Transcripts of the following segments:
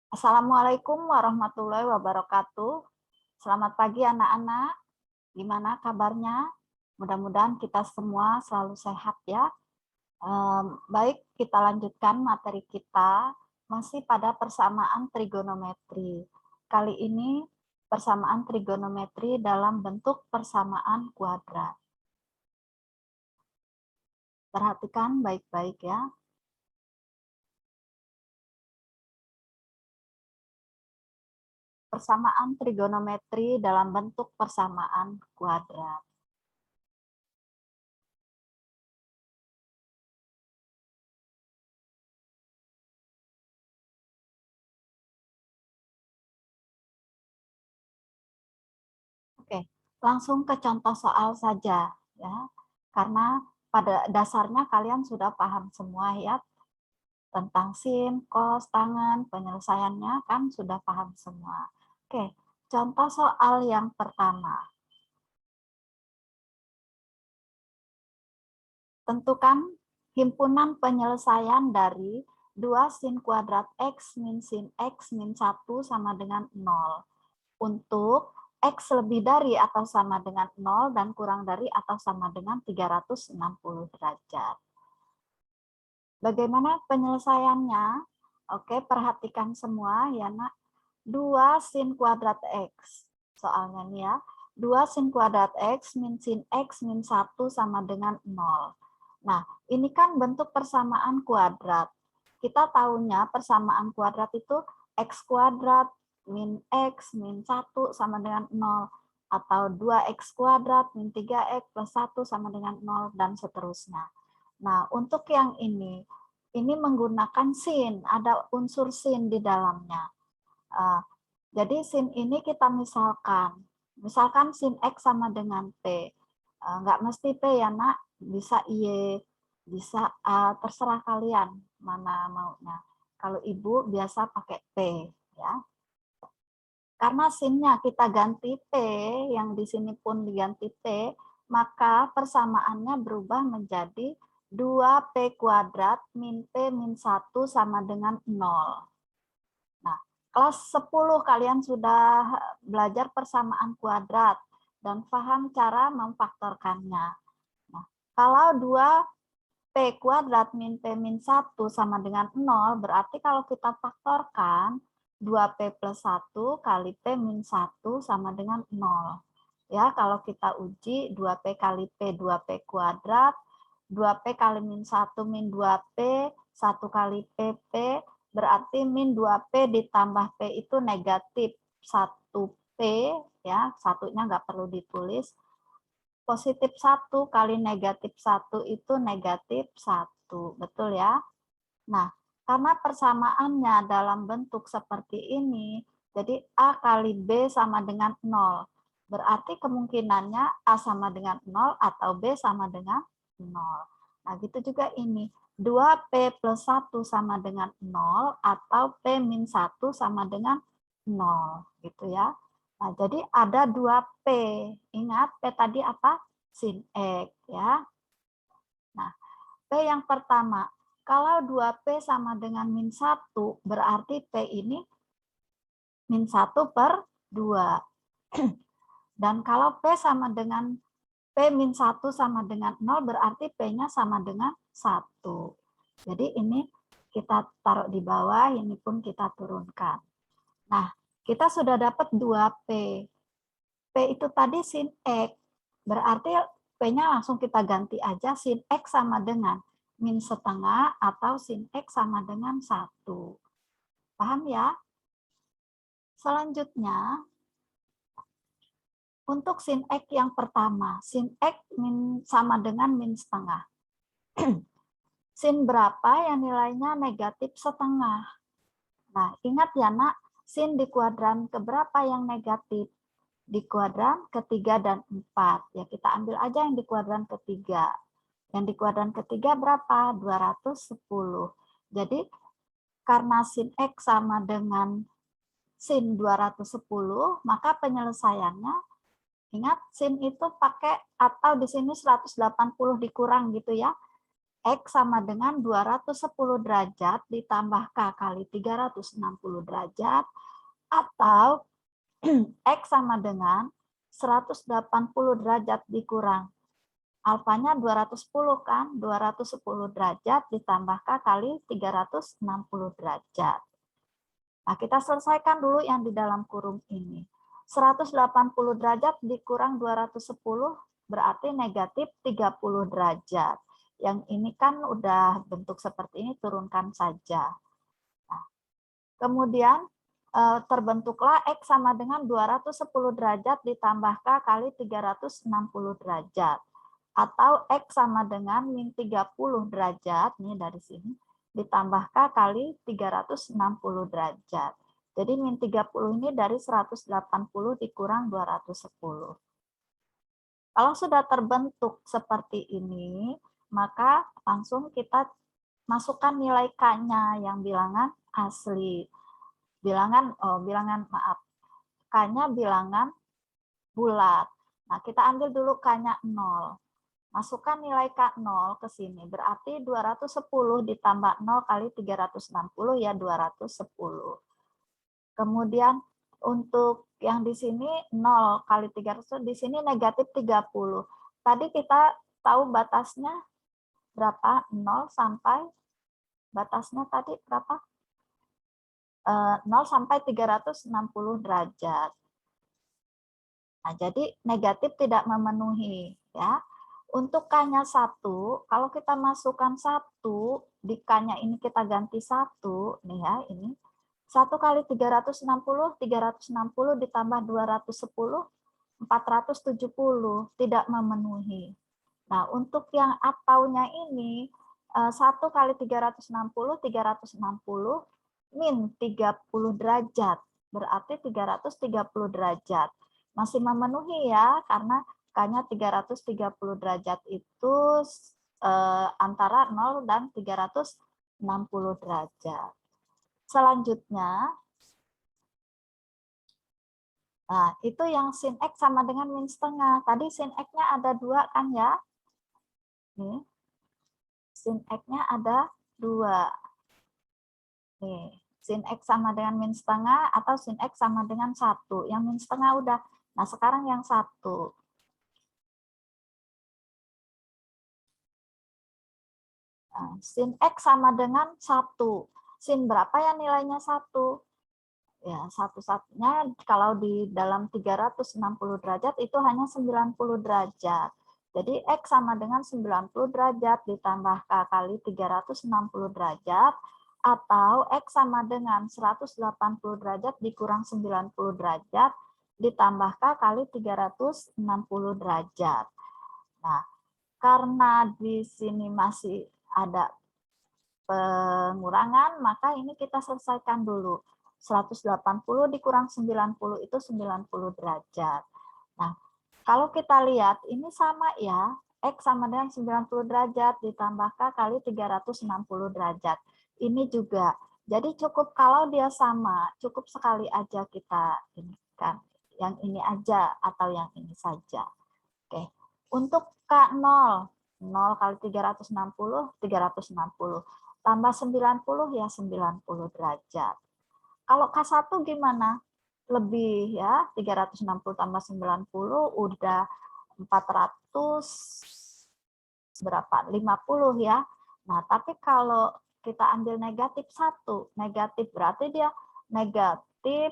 Assalamualaikum warahmatullahi wabarakatuh. Selamat pagi anak-anak. Gimana kabarnya? Mudah-mudahan kita semua selalu sehat ya. Baik, kita lanjutkan materi kita masih pada persamaan trigonometri. Kali ini persamaan trigonometri dalam bentuk persamaan kuadrat. Perhatikan baik-baik ya. Persamaan trigonometri dalam bentuk persamaan kuadrat. Oke, langsung ke contoh soal saja ya. Karena pada dasarnya kalian sudah paham semua ya tentang sin, cos, tangen, penyelesaiannya kan sudah paham semua. Oke, contoh soal yang pertama. Tentukan himpunan penyelesaian dari 2 sin kuadrat X min sin X min 1 sama dengan 0. Untuk X lebih dari atau sama dengan 0 dan kurang dari atau sama dengan 360 derajat. Bagaimana penyelesaiannya? Oke, perhatikan semua ya nak. 2 sin kuadrat X. Soalnya nih ya. 2 sin kuadrat X min sin X min 1 sama dengan 0. Nah, ini kan bentuk persamaan kuadrat. Kita tahunya persamaan kuadrat itu X kuadrat min X min 1 sama dengan 0. Atau 2X kuadrat min 3X plus 1 sama dengan 0 dan seterusnya. Nah, untuk yang ini menggunakan sin, ada unsur sin di dalamnya. Jadi sin ini kita misalkan sin X sama dengan P. Nggak mesti P ya nak, bisa Y, bisa A, terserah kalian mana maunya. Kalau ibu biasa pakai P ya. Karena sinnya kita ganti P, yang di sini pun diganti P, maka persamaannya berubah menjadi 2P kuadrat min P min 1 sama dengan 0. Nah, kelas 10 kalian sudah belajar persamaan kuadrat dan paham cara memfaktorkannya. Nah, kalau 2P kuadrat min P min 1 sama dengan 0, berarti kalau kita faktorkan 2P plus 1 kali P min 1 sama dengan 0. Ya, kalau kita uji 2P kali P, 2P kuadrat, 2P kali min 1 min 2P, 1 kali PP, berarti min 2P ditambah P itu negatif 1P, ya, satunya nggak perlu ditulis. Positif 1 kali negatif 1 itu negatif 1, betul ya? Nah, karena persamaannya dalam bentuk seperti ini, jadi A kali B sama dengan 0. Berarti kemungkinannya A sama dengan 0 atau B sama dengan 0. Nah, gitu juga ini. 2P plus 1 sama dengan 0 atau P min 1 sama dengan 0. Gitu ya. Nah, jadi ada 2P. Ingat, P tadi apa? Sin X. Ya. Nah, P yang pertama, kalau 2P sama dengan min 1, berarti P ini min 1 per 2. Dan kalau P sama dengan P min 1 sama dengan 0, berarti P-nya sama dengan 1. Jadi ini kita taruh di bawah, ini pun kita turunkan. Nah, kita sudah dapat 2P. P itu tadi sin X, berarti P-nya langsung kita ganti aja, sin X sama dengan min setengah atau sin X sama dengan 1. Paham ya? Selanjutnya, untuk sin X yang pertama, sin X sama dengan min setengah. Sin berapa yang nilainya negatif setengah? Nah, ingat ya nak, sin di kuadran keberapa yang negatif? Di kuadran ketiga dan 4. Ya, kita ambil aja yang di kuadran ketiga. Yang di kuadran ketiga berapa? 210. Jadi, karena sin X sama dengan sin 210, maka penyelesaiannya, ingat sin itu pakai atau di sini 180 dikurang gitu ya. X sama dengan 210 derajat ditambah K kali 360 derajat, atau X sama dengan 180 derajat dikurang alfanya 210 kan, 210 derajat ditambah K kali 360 derajat. Nah, kita selesaikan dulu yang di dalam kurung ini. 180 derajat dikurang 210 berarti negatif 30 derajat. Yang ini kan udah bentuk seperti ini, turunkan saja. Nah, kemudian terbentuklah X sama dengan 210 derajat ditambah K kali 360 derajat. Atau X sama dengan min 30 derajat, nih dari sini, ditambah K kali 360 derajat. Jadi min 30 ini dari 180 dikurang 210. Kalau sudah terbentuk seperti ini, maka langsung kita masukkan nilai K-nya yang bilangan asli. Bilangan K-nya bilangan bulat. Nah, kita ambil dulu K-nya 0. Masukkan nilai K0 ke sini. Berarti 210 ditambah 0 kali 360 ya 210. Kemudian untuk yang di sini 0 kali 300, di sini negatif 30. Tadi kita tahu batasnya berapa? 0 sampai, batasnya tadi berapa? 0 sampai 360 derajat. Nah, jadi negatif tidak memenuhi. Ya. Untuk K-nya 1, kalau kita masukkan 1, di K-nya ini kita ganti 1, nih ya, ini. 1 kali 360 ditambah 210, 470, tidak memenuhi. Nah, untuk yang ataunya ini, 1 kali 360 min 30 derajat, berarti 330 derajat. Masih memenuhi ya, karena K-nya 330 derajat itu antara 0 dan 360 derajat. Selanjutnya, nah itu yang sin X sama dengan min setengah. Tadi sin X-nya ada 2 kan ya? Nih, sin X-nya ada 2. Nih, sin X sama dengan min setengah atau sin X sama dengan 1. Yang min setengah udah. Nah, sekarang yang 1. Nah, sin X sama dengan 1. Sin berapa ya nilainya 1? Ya, satu-satunya kalau di dalam 360 derajat itu hanya 90 derajat. Jadi X sama dengan 90 derajat ditambah K kali 360 derajat, atau X sama dengan 180 derajat dikurang 90 derajat ditambah K kali 360 derajat. Nah, karena di sini masih ada pengurangan, maka ini kita selesaikan dulu. 180 dikurang 90 itu 90 derajat. Nah, kalau kita lihat ini sama ya, X sama dengan 90 derajat ditambah K kali 360 derajat. Ini juga. Jadi cukup kalau dia sama, cukup sekali aja kita ini kan. Yang ini aja atau yang ini saja. Oke. Untuk K0, 0 kali 360, 360. Tambah 90 ya 90 derajat. Kalau K1 gimana? Lebih ya, 360 tambah 90 udah 400 berapa? 50 ya. Nah, tapi kalau kita ambil negatif 1, negatif berarti dia negatif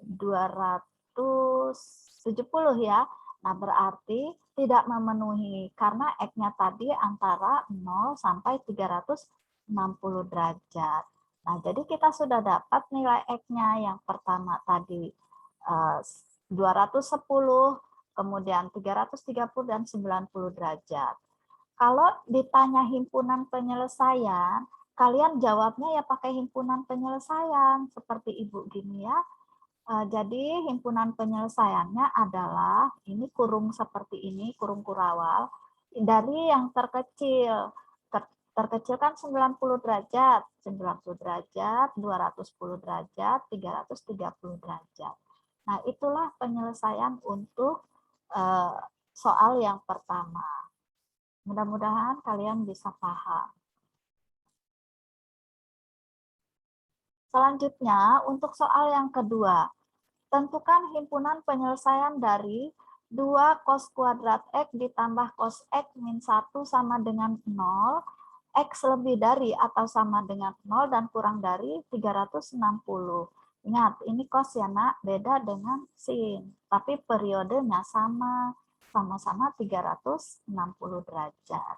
270 ya. Nah, berarti tidak memenuhi karena X-nya tadi antara 0 sampai 360 derajat. Nah, jadi kita sudah dapat nilai X-nya yang pertama tadi 210, kemudian 330 dan 90 derajat. Kalau ditanya himpunan penyelesaian, kalian jawabnya ya pakai himpunan penyelesaian seperti Ibu gini ya. Jadi himpunan penyelesaiannya adalah ini kurung seperti ini, kurung kurawal, dari yang terkecil. Terkecil kan 90 derajat, 90 derajat, 210 derajat, 330 derajat. Nah, itulah penyelesaian untuk soal yang pertama. Mudah-mudahan kalian bisa paham. Selanjutnya, untuk soal yang kedua, tentukan himpunan penyelesaian dari 2 cos kuadrat X ditambah cos X min 1 sama dengan 0, X lebih dari atau sama dengan 0 dan kurang dari 360. Ingat, ini cos ya nak, beda dengan sin. Tapi periodenya sama, sama-sama 360 derajat.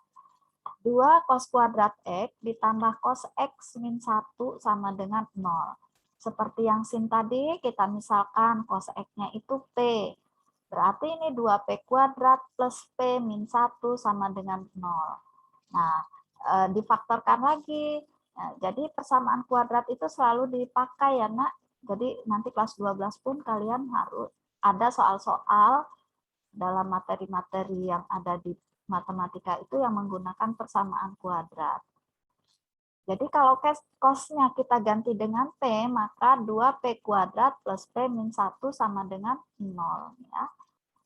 2 cos kuadrat X ditambah cos X min 1 sama dengan 0. Seperti yang sin tadi, kita misalkan cos X-nya itu P. Berarti ini 2P kuadrat plus P min 1 sama dengan 0. Nah, difaktorkan lagi. Nah, jadi persamaan kuadrat itu selalu dipakai ya nak. Jadi nanti kelas 12 pun kalian harus ada soal-soal dalam materi-materi yang ada di matematika itu yang menggunakan persamaan kuadrat. Jadi kalau cos-nya kita ganti dengan P, maka 2P kuadrat plus P min 1 sama dengan 0. Ya.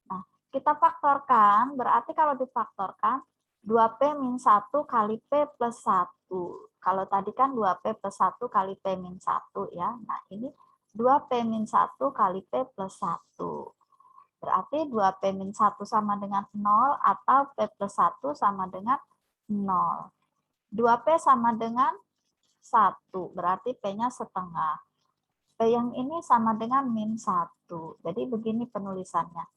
Nah, kita faktorkan, berarti kalau difaktorkan, 2P min 1 kali P plus 1. Kalau tadi kan 2P plus 1 kali P min 1. Ya. Nah, ini 2P min 1 kali P plus 1. Berarti 2P min 1 sama dengan 0 atau P plus 1 sama dengan 0. 2P sama dengan 1, berarti P-nya setengah. P yang ini sama dengan min 1. Jadi begini penulisannya.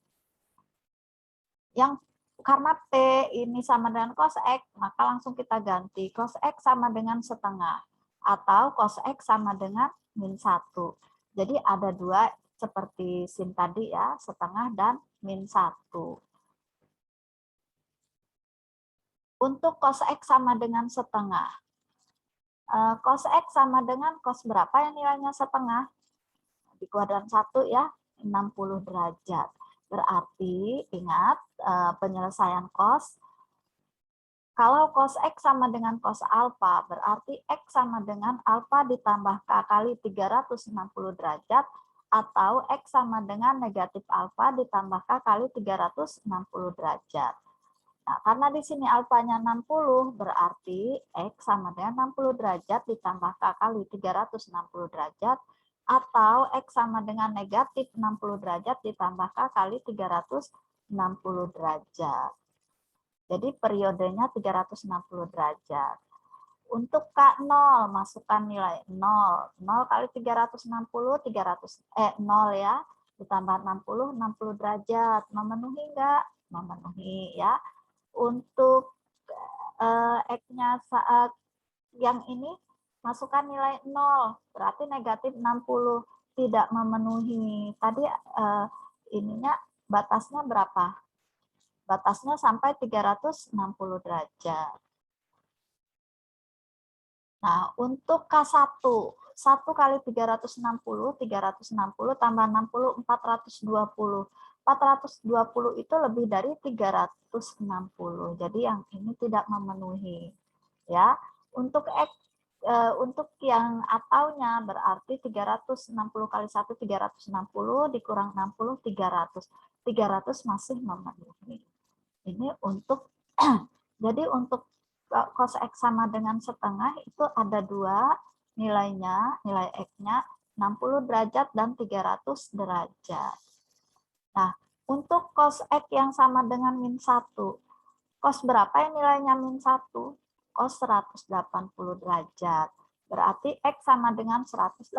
Yang karena P ini sama dengan cos X, maka langsung kita ganti. Cos X sama dengan setengah. Atau cos X sama dengan min 1. Jadi ada dua seperti sin tadi ya, setengah dan min 1. Untuk cos X sama dengan setengah. Cos X sama dengan cos berapa yang nilainya setengah? Di kuadran 1 ya, 60 derajat. Berarti ingat penyelesaian cos. Kalau cos X sama dengan cos alfa, berarti X sama dengan alfa ditambah K kali 360 derajat, atau X sama dengan negatif alfa ditambah K kali 360 derajat. Nah, karena di sini alfanya 60, berarti X sama dengan 60 derajat ditambah K kali 360 derajat, atau X sama dengan negatif 60 derajat ditambah K kali 360 derajat. Jadi periodenya 360 derajat. Untuk K0, masukkan nilai 0. 0 kali 360, 0 ya. Ditambah 60, 60 derajat. Memenuhi enggak? Memenuhi ya. Untuk X-nya yang ini, masukkan nilai 0. Berarti negatif 60. Tidak memenuhi. Tadi ininya batasnya berapa? Batasnya sampai 360 derajat. Nah, untuk K1, 1 kali 360 tambah 60, 420. 420 itu lebih dari 360. Jadi yang ini tidak memenuhi. Ya, untuk untuk yang ataunya berarti 360 kali 1 360 dikurang 60 300. 300 masih memenuhi. Ini untuk jadi untuk cos X sama dengan setengah itu ada dua nilainya, nilai X-nya 60 derajat dan 300 derajat. Nah, untuk cos X yang sama dengan min 1, cos berapa yang nilainya min 1? Cos 180 derajat. Berarti X sama dengan 180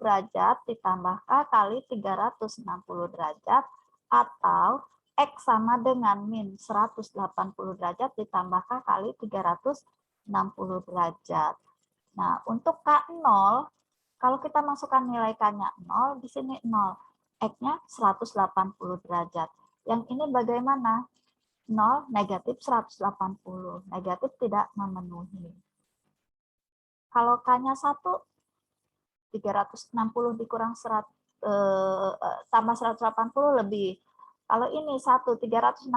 derajat ditambah K kali 360 derajat, atau X sama dengan min 180 derajat ditambah K kali 360 derajat. Nah, untuk K0, kalau kita masukkan nilai K-nya 0, di sini 0. X-nya 180 derajat. Yang ini bagaimana? 0, negatif 180. Negatif tidak memenuhi. Kalau K-nya 1, 360 dikurang tambah 180 lebih. Kalau ini 1, 360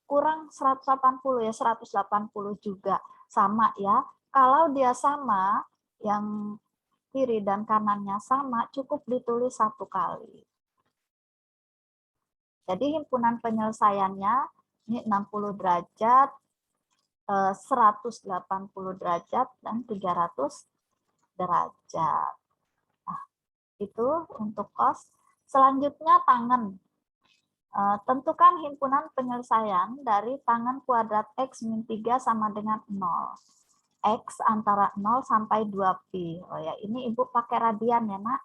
kurang 180 ya 180 juga. Sama ya. Kalau dia sama, yang kiri dan kanannya sama, cukup ditulis satu kali. Jadi himpunan penyelesaiannya ini 60 derajat 180 derajat dan 300 derajat. Nah, itu untuk cos. Selanjutnya tangen. Tentukan himpunan penyelesaian dari tangen kuadrat X min 3 sama dengan 0. X antara 0 sampai 2pi. Oh ya, ini Ibu pakai radian ya, Nak.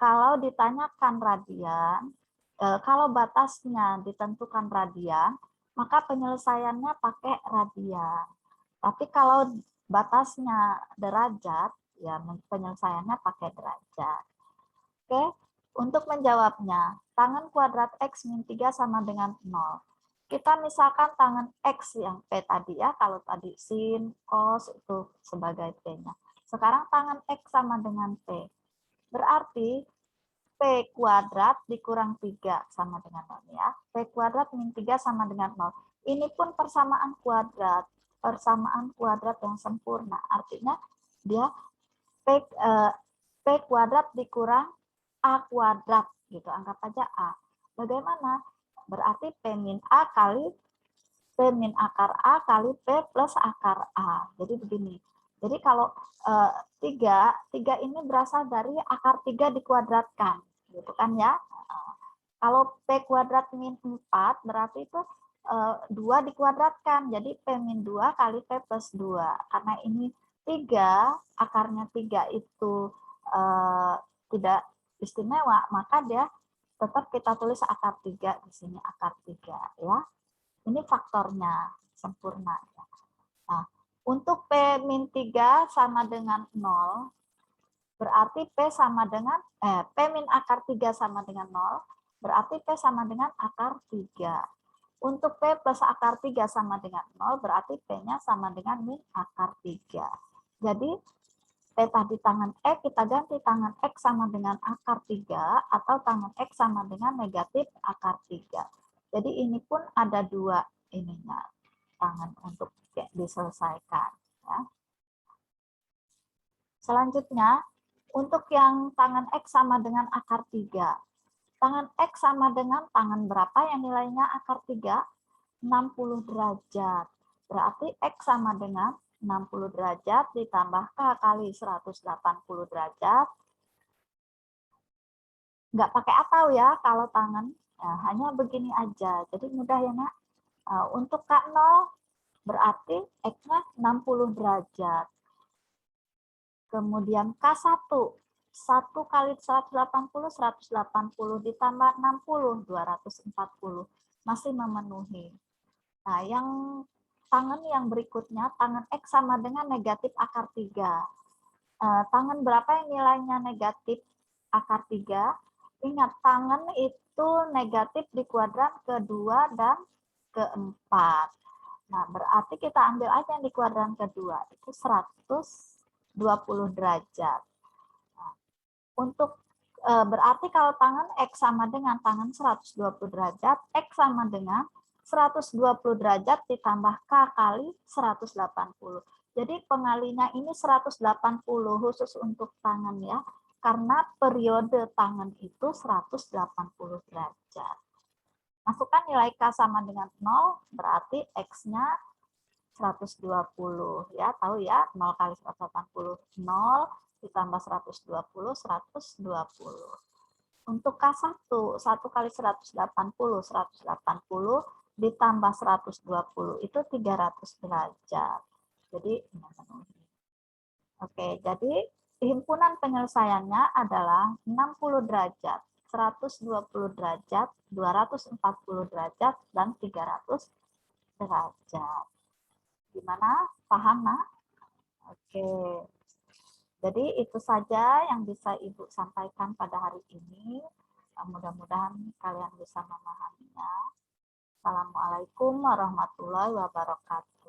Kalau ditanyakan radian, kalau batasnya ditentukan radian, maka penyelesaiannya pakai radian. Tapi kalau batasnya derajat, ya penyelesaiannya pakai derajat. Oke, untuk menjawabnya, tangen kuadrat X min 3 sama dengan 0. Kita misalkan tangen X yang P tadi ya, kalau tadi sin, cos itu sebagai P-nya. Sekarang tangen X sama dengan P. Berarti P kuadrat dikurang 3 sama dengan 0 ya. P kuadrat min 3 sama dengan 0. Ini pun persamaan kuadrat. Persamaan kuadrat yang sempurna. Artinya dia P kuadrat dikurang A kuadrat gitu, anggap aja A. Bagaimana? Berarti P min A kali P min akar A kali P plus akar A. Jadi begini. Jadi kalau 3 ini berasal dari akar 3 dikuadratkan, gitu kan ya. Kalau P kuadrat min 4 berarti itu 2 dikuadratkan. Jadi P min 2 kali P plus 2. Karena ini 3, akarnya 3 itu tidak istimewa, maka dia tetap kita tulis akar 3 di sini, akar 3 ya. Ini faktornya sempurna. Nah, untuk P min 3 sama dengan 0, berarti P sama dengan P min akar 3 sama dengan 0, berarti P sama dengan akar 3. Untuk P plus akar 3 sama dengan 0, berarti P-nya sama dengan min akar 3. Jadi P tadi tangan kita ganti tangan X sama dengan akar 3 atau tangan X sama dengan negatif akar 3. Jadi ini pun ada 2 ininya, tangan untuk diselesaikan. Ya. Selanjutnya, untuk yang tangan X sama dengan akar 3. Tangan X sama dengan tangan berapa yang nilainya akar 3? 60 derajat. Berarti X sama dengan 60 derajat ditambah K kali 180 derajat. Nggak pakai atau ya kalau tangan. Nah, hanya begini aja. Jadi mudah ya, Nak. Untuk K0 berarti X-nya 60 derajat. Kemudian K1, 1 kali 180, 180 ditambah 60, 240. Masih memenuhi. Nah, yang tangan yang berikutnya, tangan X sama dengan negatif akar 3. Tangan berapa yang nilainya negatif akar 3? Ingat, tangan itu negatif di kuadran kedua dan keempat. Nah, berarti kita ambil aja yang di kuadran kedua, itu 120 derajat. Nah, untuk berarti kalau tangan X sama dengan tangan 120 derajat, X sama dengan 120 derajat ditambah K kali 180. Jadi pengalinya ini 180 khusus untuk tangan ya. Karena periode tangan itu 180 derajat. Masukkan nilai K sama dengan 0, berarti X-nya 120. Ya, tahu ya, 0 kali 180, 0 ditambah 120, 120. Untuk K1, 1 kali 180, 180 ditambah 120 itu 300 derajat. Jadi oke, jadi himpunan penyelesaiannya adalah 60 derajat, 120 derajat, 240 derajat, dan 300 derajat. Gimana? Paham, Nak? Oke. Jadi itu saja yang bisa Ibu sampaikan pada hari ini. Mudah-mudahan kalian bisa memahaminya. Assalamualaikum warahmatullahi wabarakatuh.